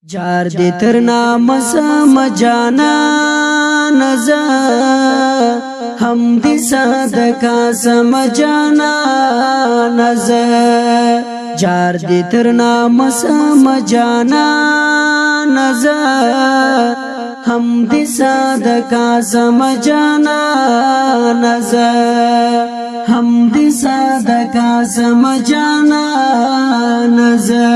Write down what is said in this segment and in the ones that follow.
جار دې تر نام سم جانا نزا هم دې صدقه سم جانا نزا جار دې تر نام سم جانا نزا هم دې صدقه سم جانا نزا هم دې صدقه سم جانا نزا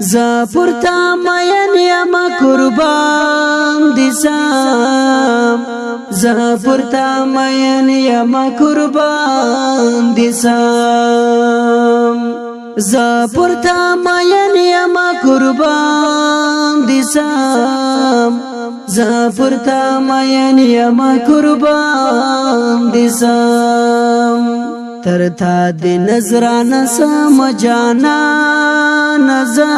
زپورتا مین یم قربان دیسام زپورتا مین یم قربان دیسام زپورتا مین یم قربان دیسام زپورتا مین یم قربان دیسام ترتا دی نظرانه سم جانا نزا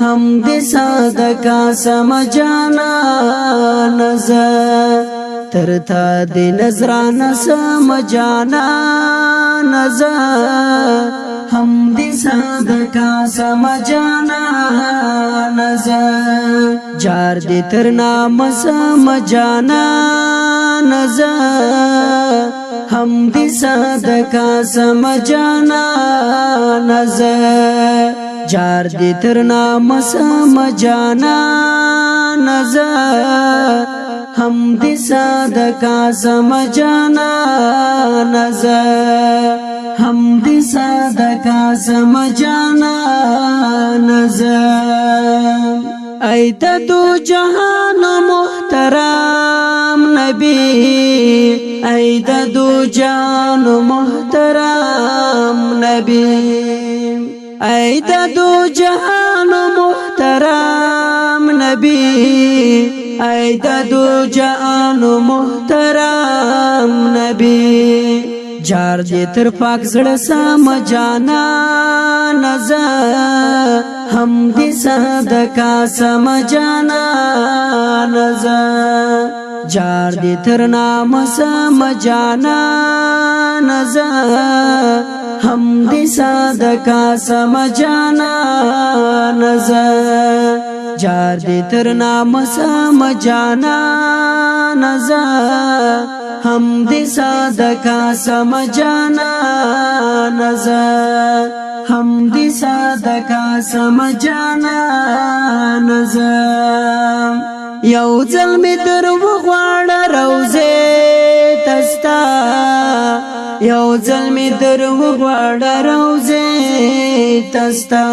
هم دې صدقه سم جانا نزا ترتا دې نظرانه سم جانا نزا هم دې صدقه سم جانا نزا جار دې تر نام سم جانا نزا هم دې صدقه سم جانا نزا جار دې تر نام سم جانا نزا هم دې صدقه سم جانا نزا هم دې صدقه سم جانا نزا ایت دو جهان محترم نبی ایت دو جان محترم نبی ایت دو جهان محترم نبی ایت دو جهان محترم نبی جار دې تر پاک زړه سم جانا نزا هم دې صدقه سم جانا نزا جار دې تر نام سم جانا نزا هم دې صدقه سم جانا نزا جار دې تر نام سم جانا نزا هم دې صدقه سم جانا نزا هم دې صدقه سم جانا نزا یو ځل می در وغواړه روزه تستا یو ځل می در وغواړه روزه تستا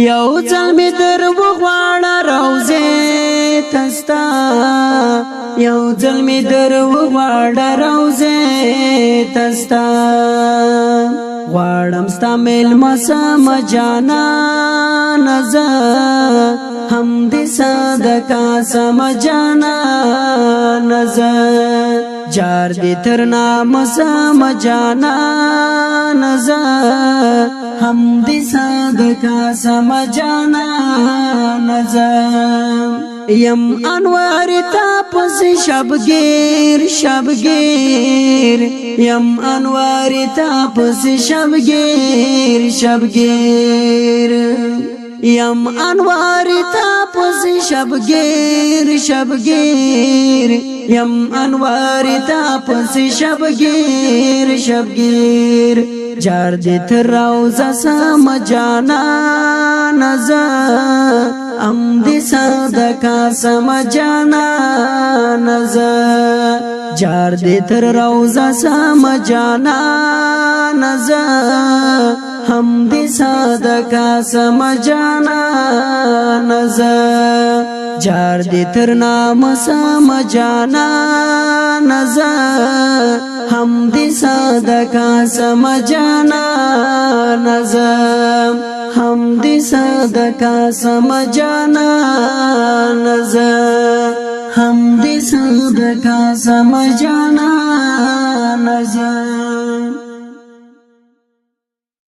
یو ځل می در وغواړه روزه تستا یو ځل می در وغواړه روزه تستا غواړم ستا میلمه سم جانا نزا هم دې صدقه سم جانا نزا جار دې تر نام سم جانا نزا هم دې صدقه سم جانا نزا یم انوار تا پس شبگیر شبگیر یم انوار تا پس شبگیر شبگیر یم انوار تا پس شبگیر شبگیر یم انوار تا پس شبگیر شبگیر جار دې تر روزه سم جانا نزا ام دې صدقه سم جانا نزا جار دې تر روزه سم جانا نزا هم دې صدقه سم جانا نزا جار دې تر نام سم جانا نزا هم دې صدقه سم جانا نزا هم دې صدقه سم جانا نزا هم دې صدقه سم جانا نزا